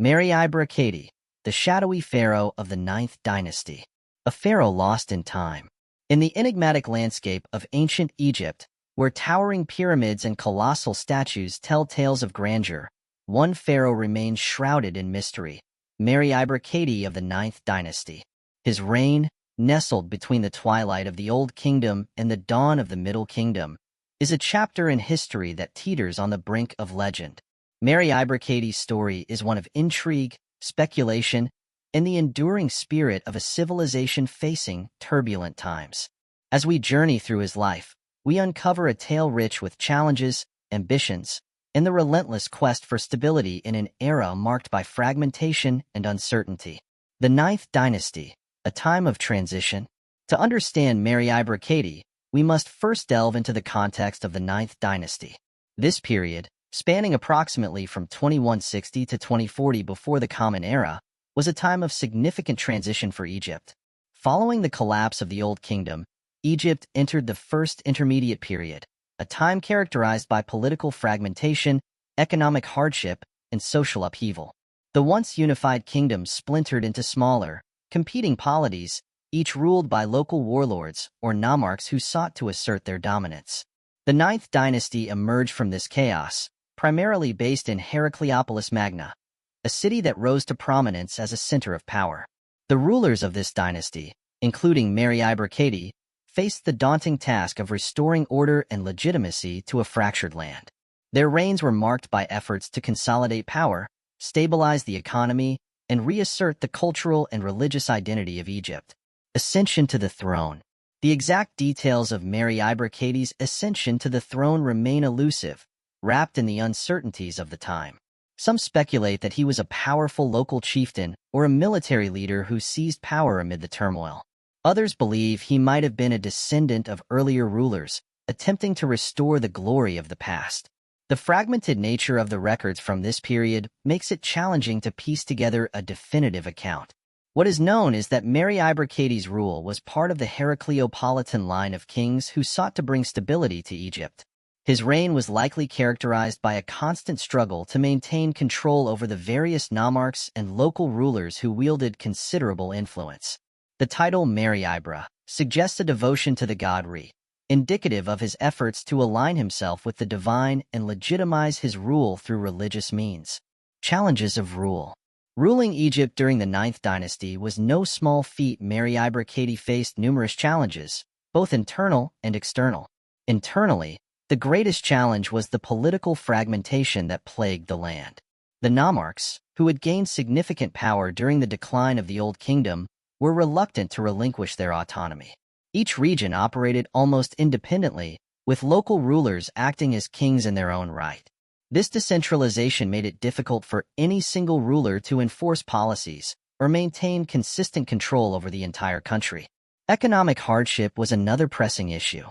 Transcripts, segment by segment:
Meryibre Khety, the shadowy pharaoh of the Ninth Dynasty. A pharaoh lost in time. In the enigmatic landscape of ancient Egypt, where towering pyramids and colossal statues tell tales of grandeur, one pharaoh remains shrouded in mystery, Meryibre Khety of the Ninth Dynasty. His reign, nestled between the twilight of the Old Kingdom and the dawn of the Middle Kingdom, is a chapter in history that teeters on the brink of legend. Meryibre Khety's story is one of intrigue, speculation, and the enduring spirit of a civilization facing turbulent times. As we journey through his life, we uncover a tale rich with challenges, ambitions, and the relentless quest for stability in an era marked by fragmentation and uncertainty. The Ninth Dynasty, a time of transition. To understand Meryibre Khety, we must first delve into the context of the Ninth Dynasty. This period, spanning approximately from 2160 to 2040 before the Common Era, was a time of significant transition for Egypt. Following the collapse of the Old Kingdom, Egypt entered the First Intermediate Period, a time characterized by political fragmentation, economic hardship, and social upheaval. The once unified kingdom splintered into smaller, competing polities, each ruled by local warlords or nomarchs who sought to assert their dominance. The Ninth Dynasty emerged from this chaos, primarily based in Heracleopolis Magna, a city that rose to prominence as a center of power. The rulers of this dynasty, including Meryibre Khety, faced the daunting task of restoring order and legitimacy to a fractured land. Their reigns were marked by efforts to consolidate power, stabilize the economy, and reassert the cultural and religious identity of Egypt. Ascension to the throne. The exact details of Meryibre Khety's ascension to the throne remain elusive, wrapped in the uncertainties of the time. Some speculate that he was a powerful local chieftain or a military leader who seized power amid the turmoil. Others believe he might have been a descendant of earlier rulers, attempting to restore the glory of the past. The fragmented nature of the records from this period makes it challenging to piece together a definitive account. What is known is that Meryibre Khety's rule was part of the Heracleopolitan line of kings who sought to bring stability to Egypt. His reign was likely characterized by a constant struggle to maintain control over the various nomarchs and local rulers who wielded considerable influence. The title Meryibre suggests a devotion to the god Re, indicative of his efforts to align himself with the divine and legitimize his rule through religious means. Challenges of rule. Ruling Egypt during the Ninth Dynasty was no small feat. Meryibre Khety faced numerous challenges, both internal and external. Internally, the greatest challenge was the political fragmentation that plagued the land. The nomarchs, who had gained significant power during the decline of the Old Kingdom, were reluctant to relinquish their autonomy. Each region operated almost independently, with local rulers acting as kings in their own right. This decentralization made it difficult for any single ruler to enforce policies or maintain consistent control over the entire country. Economic hardship was another pressing issue.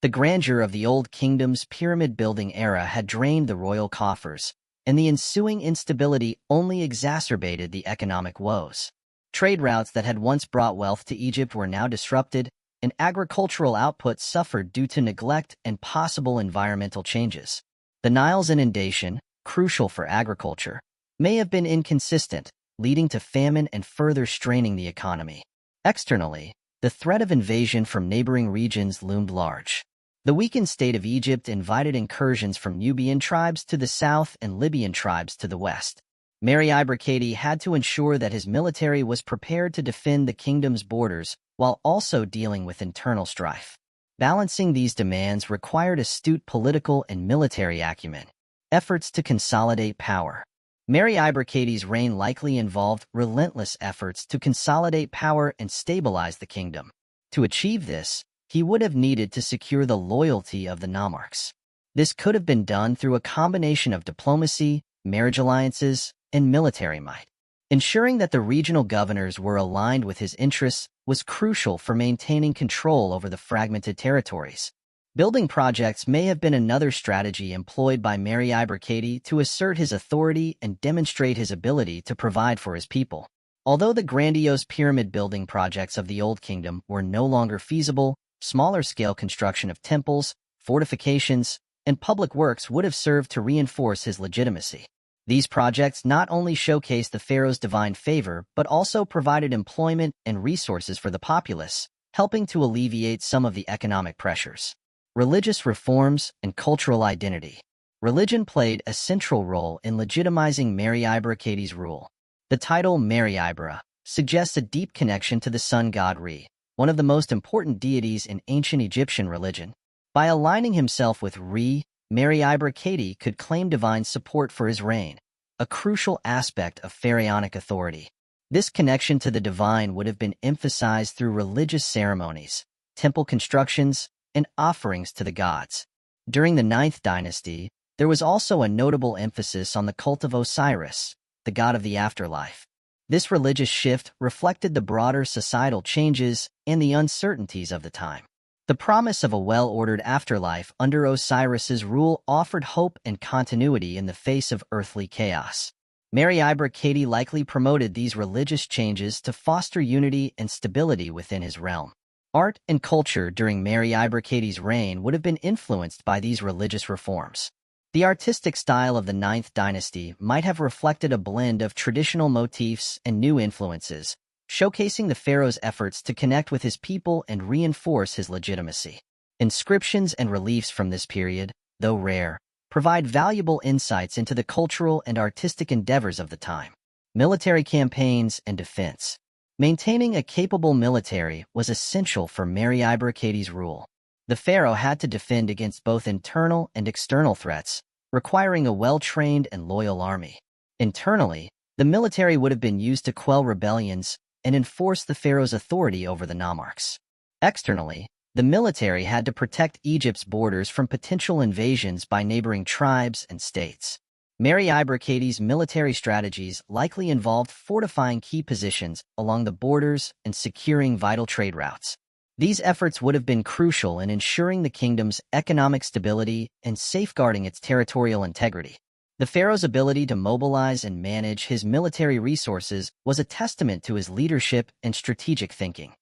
The grandeur of the Old Kingdom's pyramid-building era had drained the royal coffers, and the ensuing instability only exacerbated the economic woes. Trade routes that had once brought wealth to Egypt were now disrupted, and agricultural output suffered due to neglect and possible environmental changes. The Nile's inundation, crucial for agriculture, may have been inconsistent, leading to famine and further straining the economy. Externally, the threat of invasion from neighboring regions loomed large. The weakened state of Egypt invited incursions from Nubian tribes to the south and Libyan tribes to the west. Meryibre Khety had to ensure that his military was prepared to defend the kingdom's borders while also dealing with internal strife. Balancing these demands required astute political and military acumen. Efforts to consolidate power. Meryibre Khety's reign likely involved relentless efforts to consolidate power and stabilize the kingdom. To achieve this, he would have needed to secure the loyalty of the nomarchs. This could have been done through a combination of diplomacy, marriage alliances, and military might. Ensuring that the regional governors were aligned with his interests was crucial for maintaining control over the fragmented territories. Building projects may have been another strategy employed by Meryibre Khety to assert his authority and demonstrate his ability to provide for his people. Although the grandiose pyramid-building projects of the Old Kingdom were no longer feasible, smaller-scale construction of temples, fortifications, and public works would have served to reinforce his legitimacy. These projects not only showcased the pharaoh's divine favor, but also provided employment and resources for the populace, helping to alleviate some of the economic pressures. Religious reforms and cultural identity. Religion played a central role in legitimizing Meryibre Khety's rule. The title Meryibre suggests a deep connection to the sun god Re, one of the most important deities in ancient Egyptian religion. By aligning himself with Re, Meryibre Khety could claim divine support for his reign, a crucial aspect of pharaonic authority. This connection to the divine would have been emphasized through religious ceremonies, temple constructions, and offerings to the gods. During the 9th dynasty, there was also a notable emphasis on the cult of Osiris, the god of the afterlife. This religious shift reflected the broader societal changes and the uncertainties of the time. The promise of a well-ordered afterlife under Osiris's rule offered hope and continuity in the face of earthly chaos. Meryibre Khety likely promoted these religious changes to foster unity and stability within his realm. Art and culture during Meryibre Khety's reign would have been influenced by these religious reforms. The artistic style of the 9th dynasty might have reflected a blend of traditional motifs and new influences, showcasing the pharaoh's efforts to connect with his people and reinforce his legitimacy. Inscriptions and reliefs from this period, though rare, provide valuable insights into the cultural and artistic endeavors of the time. Military campaigns and defense. Maintaining a capable military was essential for Meryibre Khety's rule. The pharaoh had to defend against both internal and external threats, requiring a well-trained and loyal army. Internally, the military would have been used to quell rebellions and enforce the pharaoh's authority over the nomarchs. Externally, the military had to protect Egypt's borders from potential invasions by neighboring tribes and states. Meryibre Khety's military strategies likely involved fortifying key positions along the borders and securing vital trade routes. These efforts would have been crucial in ensuring the kingdom's economic stability and safeguarding its territorial integrity. The pharaoh's ability to mobilize and manage his military resources was a testament to his leadership and strategic thinking.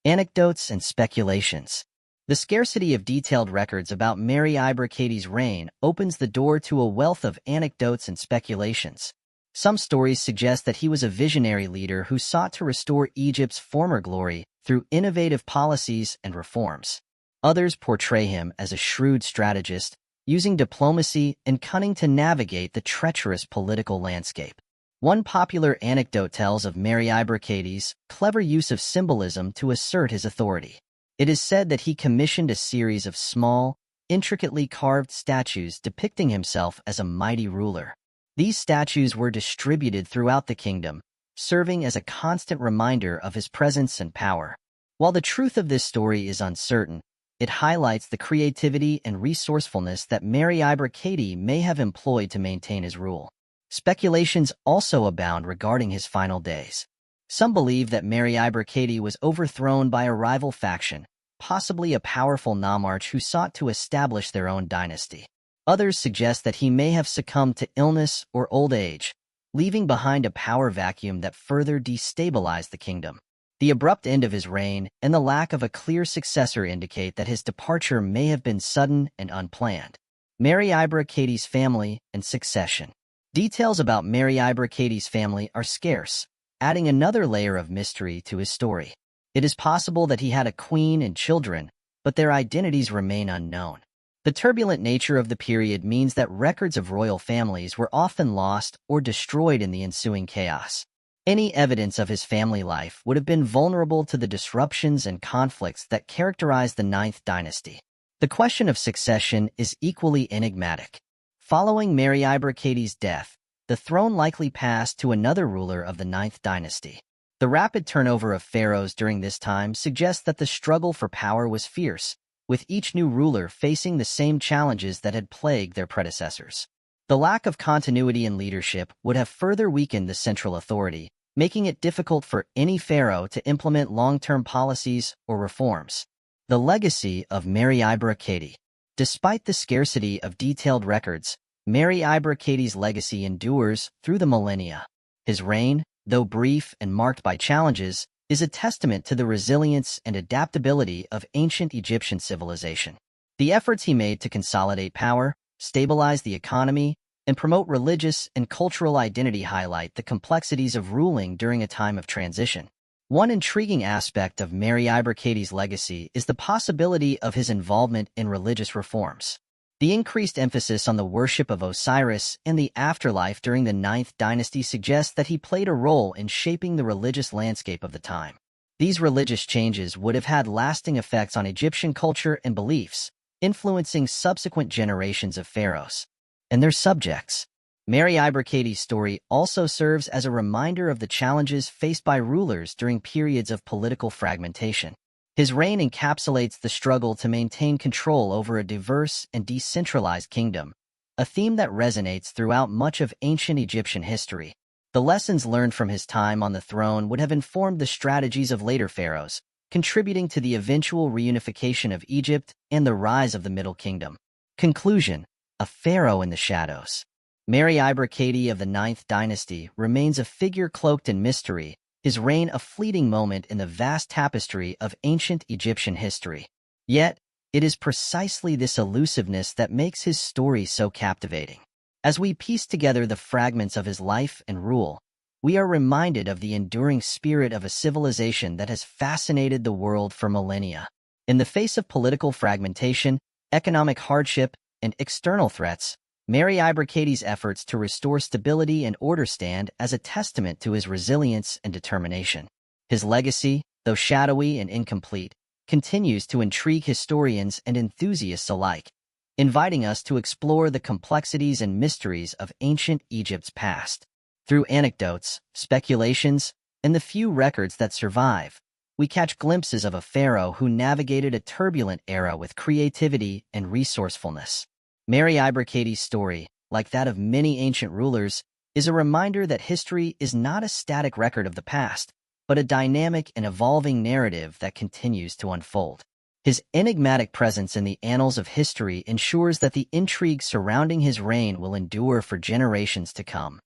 Anecdotes and speculations. The scarcity of detailed records about Meryibre Khety's reign opens the door to a wealth of anecdotes and speculations. Some stories suggest that he was a visionary leader who sought to restore Egypt's former glory through innovative policies and reforms. Others portray him as a shrewd strategist, using diplomacy and cunning to navigate the treacherous political landscape. One popular anecdote tells of Meryibre Khety's clever use of symbolism to assert his authority. It is said that he commissioned a series of small, intricately carved statues depicting himself as a mighty ruler. These statues were distributed throughout the kingdom, serving as a constant reminder of his presence and power. While the truth of this story is uncertain, it highlights the creativity and resourcefulness that Meryibre Khety may have employed to maintain his rule. Speculations also abound regarding his final days. Some believe that Meryibre Khety was overthrown by a rival faction, possibly a powerful nomarch who sought to establish their own dynasty. Others suggest that he may have succumbed to illness or old age, leaving behind a power vacuum that further destabilized the kingdom. The abrupt end of his reign and the lack of a clear successor indicate that his departure may have been sudden and unplanned. Meryibre Khety's family and succession. Details about Meryibre Khety's family are scarce, adding another layer of mystery to his story. It is possible that he had a queen and children, but their identities remain unknown. The turbulent nature of the period means that records of royal families were often lost or destroyed in the ensuing chaos. Any evidence of his family life would have been vulnerable to the disruptions and conflicts that characterized the 9th dynasty. The question of succession is equally enigmatic. Following Meryibre Khety's death, the throne likely passed to another ruler of the 9th dynasty. The rapid turnover of pharaohs during this time suggests that the struggle for power was fierce, with each new ruler facing the same challenges that had plagued their predecessors. The lack of continuity in leadership would have further weakened the central authority, making it difficult for any pharaoh to implement long-term policies or reforms. The legacy of Meryibre Khety. Despite the scarcity of detailed records, Meryibre Khety's legacy endures through the millennia. His reign, though brief and marked by challenges, is a testament to the resilience and adaptability of ancient Egyptian civilization. The efforts he made to consolidate power, stabilize the economy, and promote religious and cultural identity, highlight the complexities of ruling during a time of transition. One intriguing aspect of Meryibre Khety's legacy is the possibility of his involvement in religious reforms. The increased emphasis on the worship of Osiris and the afterlife during the 9th dynasty suggests that he played a role in shaping the religious landscape of the time. These religious changes would have had lasting effects on Egyptian culture and beliefs, influencing subsequent generations of pharaohs and their subjects. Meryibre Khety's story also serves as a reminder of the challenges faced by rulers during periods of political fragmentation. His reign encapsulates the struggle to maintain control over a diverse and decentralized kingdom, a theme that resonates throughout much of ancient Egyptian history. The lessons learned from his time on the throne would have informed the strategies of later pharaohs, contributing to the eventual reunification of Egypt and the rise of the Middle Kingdom. Conclusion: a pharaoh in the shadows. Meryibre Khety of the 9th dynasty remains a figure cloaked in mystery, his reign a fleeting moment in the vast tapestry of ancient Egyptian history. Yet, it is precisely this elusiveness that makes his story so captivating. As we piece together the fragments of his life and rule, we are reminded of the enduring spirit of a civilization that has fascinated the world for millennia. In the face of political fragmentation, economic hardship, and external threats, Meryibre Khety's efforts to restore stability and order stand as a testament to his resilience and determination. His legacy, though shadowy and incomplete, continues to intrigue historians and enthusiasts alike, inviting us to explore the complexities and mysteries of ancient Egypt's past. Through anecdotes, speculations, and the few records that survive, we catch glimpses of a pharaoh who navigated a turbulent era with creativity and resourcefulness. Meryibre Khety's story, like that of many ancient rulers, is a reminder that history is not a static record of the past, but a dynamic and evolving narrative that continues to unfold. His enigmatic presence in the annals of history ensures that the intrigue surrounding his reign will endure for generations to come.